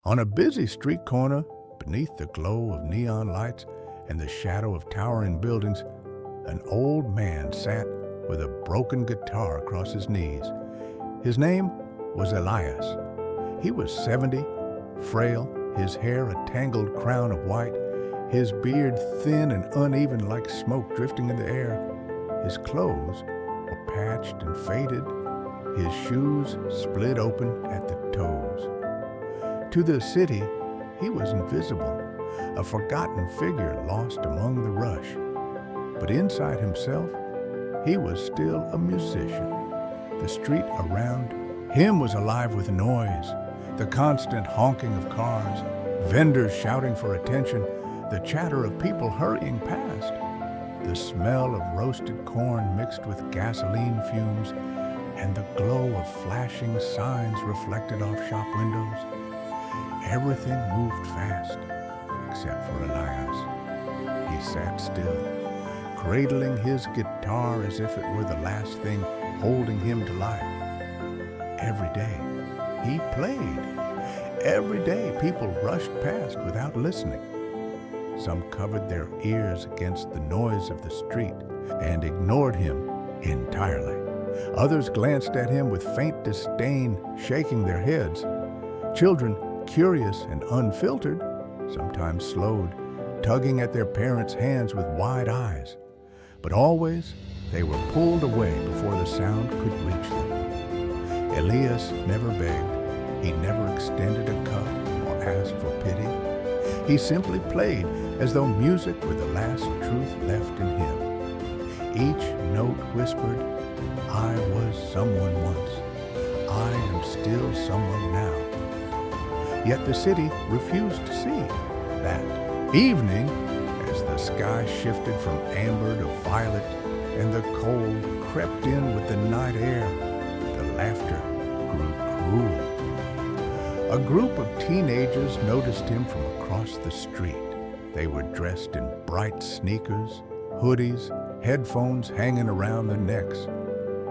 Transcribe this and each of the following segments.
On a busy street corner, beneath the glow of neon lights and the shadow of towering buildings, an old man sat with a broken guitar across his knees. His name was Elias. He was 70, frail, his hair a tangled crown of white, his beard thin and uneven like smoke drifting in the air. His clothes were patched and faded, his shoes split open at the toes. To the city, he was invisible, a forgotten figure lost among the rush. But inside himself, he was still a musician. The street around him was alive with noise, the constant honking of cars, vendors shouting for attention, the chatter of people hurrying past, the smell of roasted corn mixed with gasoline fumes, and the glow of flashing signs reflected off shop windows. Everything moved fast, except for Elias. He sat still, cradling his guitar as if it were the last thing holding him to life. Every day, he played. Every day, people rushed past without listening. Some covered their ears against the noise of the street and ignored him entirely. Others glanced at him with faint disdain, shaking their heads. Children, curious and unfiltered, sometimes slowed, tugging at their parents' hands with wide eyes. But always, they were pulled away before the sound could reach them. Elias never begged. He never extended a cup or asked for pity. He simply played as though music were the last truth left in him. Each note whispered, "I was someone once. I am still someone now." Yet the city refused to see that. Evening, as the sky shifted from amber to violet and the cold crept in with the night air, the laughter grew cruel. A group of teenagers noticed him from across the street. They were dressed in bright sneakers, hoodies, headphones hanging around their necks.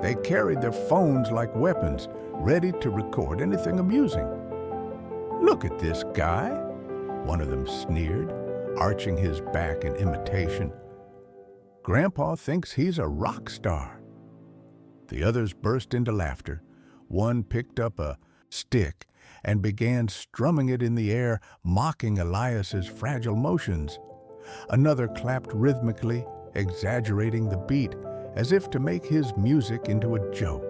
They carried their phones like weapons, ready to record anything amusing. "Look at this guy," one of them sneered, arching his back in imitation. "Grandpa thinks he's a rock star." The others burst into laughter. One picked up a stick and began strumming it in the air, mocking Elias's fragile motions. Another clapped rhythmically, exaggerating the beat, as if to make his music into a joke.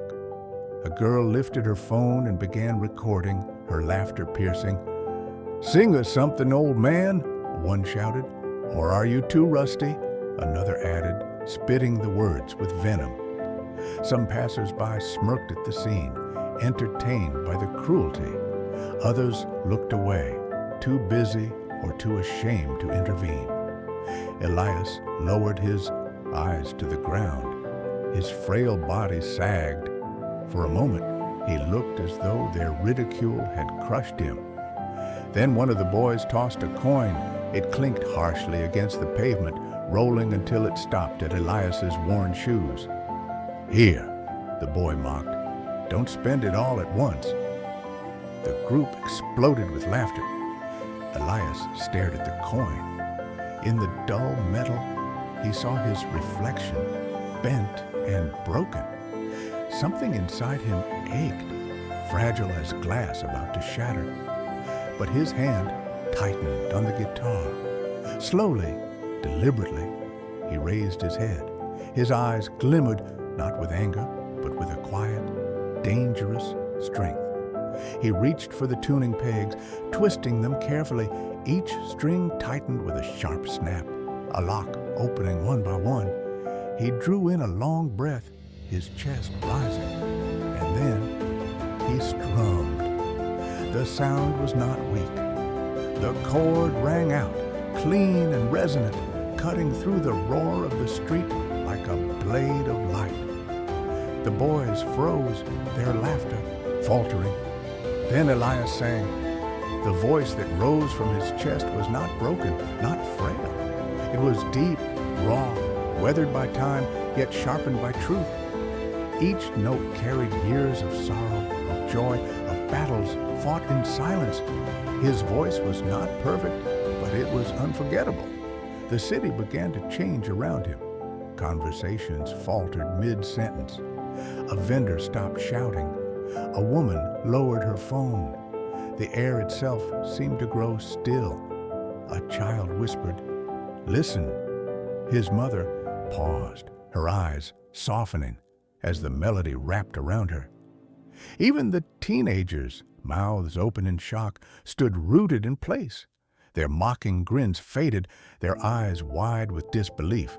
A girl lifted her phone and began recording, her laughter piercing. "Sing us something, old man," one shouted. "Or are you too rusty?" another added, spitting the words with venom. Some passers-by smirked at the scene, entertained by the cruelty. Others looked away, too busy or too ashamed to intervene. Elias lowered his eyes to the ground. His frail body sagged. For a moment, he looked as though their ridicule had crushed him. Then one of the boys tossed a coin. It clinked harshly against the pavement, rolling until it stopped at Elias's worn shoes. "Here," the boy mocked. "Don't spend it all at once." The group exploded with laughter. Elias stared at the coin. In the dull metal, he saw his reflection, bent and broken. Something inside him ached, fragile as glass about to shatter. But his hand tightened on the guitar. Slowly, deliberately, he raised his head. His eyes glimmered not with anger, but with a quiet, dangerous strength. He reached for the tuning pegs, twisting them carefully. Each string tightened with a sharp snap, a lock opening one by one. He drew in a long breath, his chest rising, and then he strummed. The sound was not weak. The chord rang out, clean and resonant, cutting through the roar of the street like a blade of light. The boys froze, their laughter faltering. Then Elias sang. The voice that rose from his chest was not broken, not frail. It was deep, raw, weathered by time, yet sharpened by truth. Each note carried years of sorrow, of joy, of battles fought in silence. His voice was not perfect, but it was unforgettable. The city began to change around him. Conversations faltered mid-sentence. A vendor stopped shouting. A woman lowered her phone. The air itself seemed to grow still. A child whispered, "Listen." His mother paused, her eyes softening as the melody wrapped around her. Even the teenagers, mouths open in shock, stood rooted in place. Their mocking grins faded, their eyes wide with disbelief.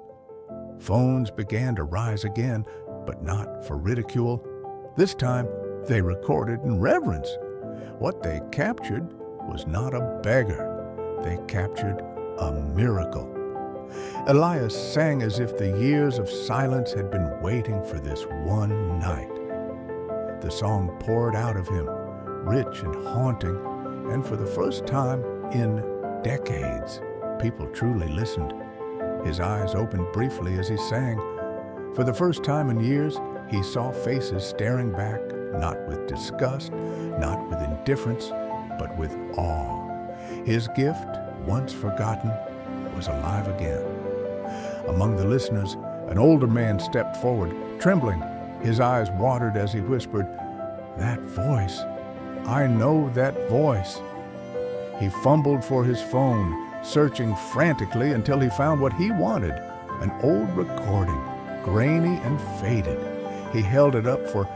Phones began to rise again, but not for ridicule. This time, they recorded in reverence. What they captured was not a beggar. They captured a miracle. Elias sang as if the years of silence had been waiting for this one night. The song poured out of him, rich and haunting, and for the first time in decades, people truly listened. His eyes opened briefly as he sang. For the first time in years, he saw faces staring back, not with disgust, not with indifference, but with awe. His gift, once forgotten, was alive again. Among the listeners, an older man stepped forward, trembling. His eyes watered as he whispered, "That voice, I know that voice." He fumbled for his phone, searching frantically until he found what he wanted, an old recording, grainy and faded. He held it up for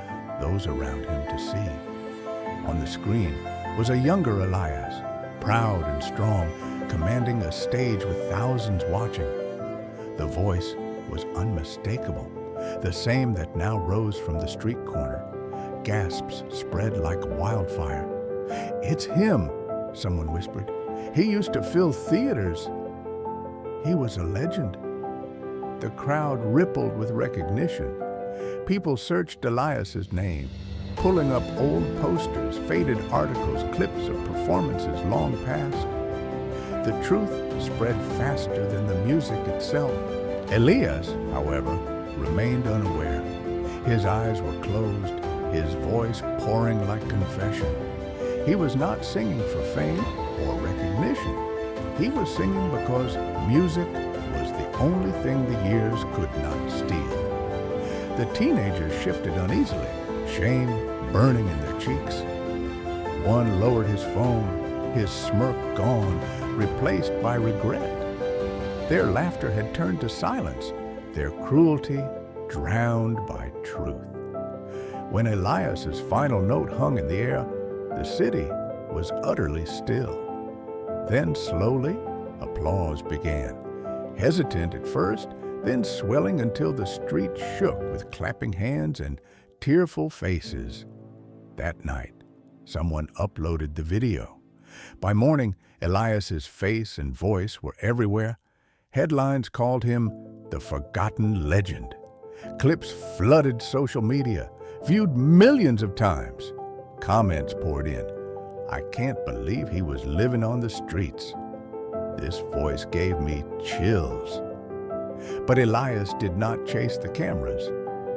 those around him to see. On the screen was a younger Elias, proud and strong, commanding a stage with thousands watching. The voice was unmistakable, the same that now rose from the street corner. Gasps spread like wildfire. "It's him," someone whispered. "He used to fill theaters. He was a legend." The crowd rippled with recognition. People searched Elias's name, pulling up old posters, faded articles, clips of performances long past. The truth spread faster than the music itself. Elias, however, remained unaware. His eyes were closed, his voice pouring like confession. He was not singing for fame or recognition. He was singing because music was the only thing the years could not steal. The teenagers shifted uneasily, shame burning in their cheeks. One lowered his phone, his smirk gone, replaced by regret. Their laughter had turned to silence, their cruelty drowned by truth. When Elias's final note hung in the air, the city was utterly still. Then slowly, applause began, hesitant at first, then swelling until the street shook with clapping hands and tearful faces. That night, someone uploaded the video. By morning, Elias's face and voice were everywhere. Headlines called him the forgotten legend. Clips flooded social media, viewed millions of times. Comments poured in. "I can't believe he was living on the streets." This voice gave me chills. But Elias did not chase the cameras.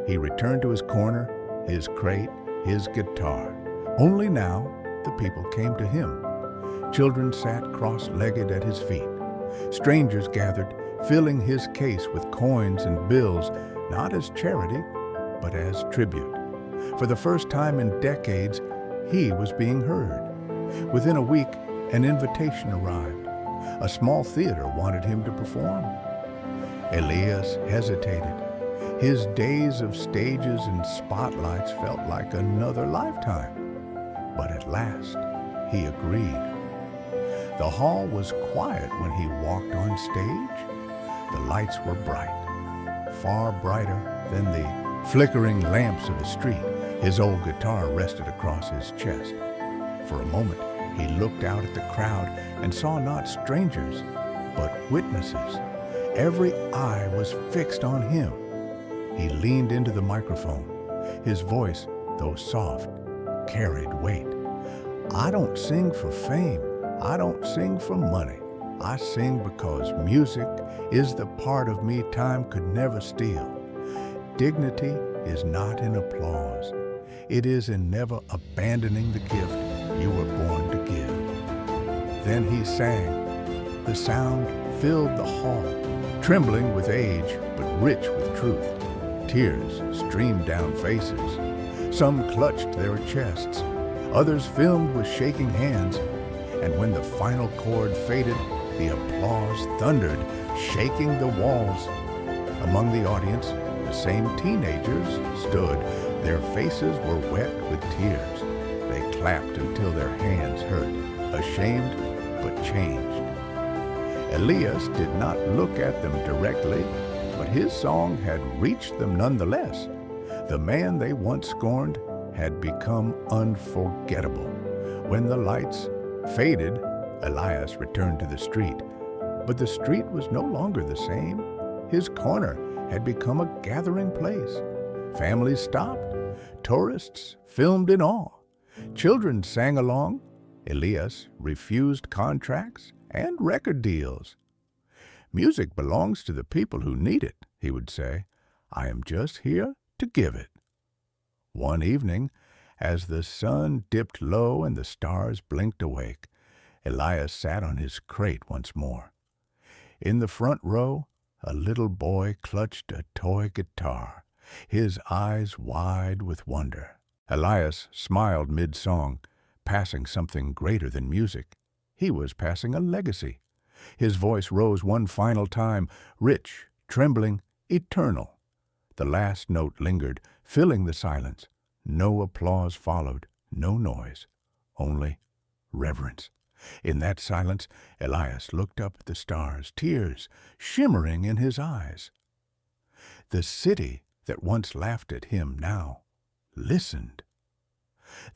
He returned to his corner, his crate, his guitar. Only now the people came to him. Children sat cross-legged at his feet. Strangers gathered, filling his case with coins and bills, not as charity, but as tribute. For the first time in decades, he was being heard. Within a week, an invitation arrived. A small theater wanted him to perform. Elias hesitated. His days of stages and spotlights felt like another lifetime. But at last, he agreed. The hall was quiet when he walked on stage. The lights were bright, far brighter than the flickering lamps of the street. His old guitar rested across his chest. For a moment, he looked out at the crowd and saw not strangers, but witnesses. Every eye was fixed on him. He leaned into the microphone. His voice, though soft, carried weight. "I don't sing for fame. I don't sing for money. I sing because music is the part of me time could never steal. Dignity is not in applause. It is in never abandoning the gift you were born to give." Then he sang. The sound filled the hall, trembling with age, but rich with truth. Tears streamed down faces. Some clutched their chests. Others filmed with shaking hands. And when the final chord faded, the applause thundered, shaking the walls. Among the audience, the same teenagers stood. Their faces were wet with tears. They clapped until their hands hurt, ashamed but changed. Elias did not look at them directly, but his song had reached them nonetheless. The man they once scorned had become unforgettable. When the lights faded, Elias returned to the street. But the street was no longer the same. His corner had become a gathering place. Families stopped. Tourists filmed in awe. Children sang along. Elias refused contracts and record deals. Music belongs to the people who need it, he would say. I am just here to give it. One evening, as the sun dipped low and the stars blinked awake, Elias sat on his crate once more. In the front row, a little boy clutched a toy guitar, his eyes wide with wonder. Elias smiled mid-song, passing something greater than music. He was passing a legacy. His voice rose one final time, rich, trembling, eternal. The last note lingered, filling the silence. No applause followed, no noise, only reverence. In that silence, Elias looked up at the stars, tears shimmering in his eyes. The city that once laughed at him now listened.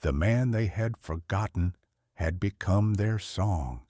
The man they had forgotten had become their song.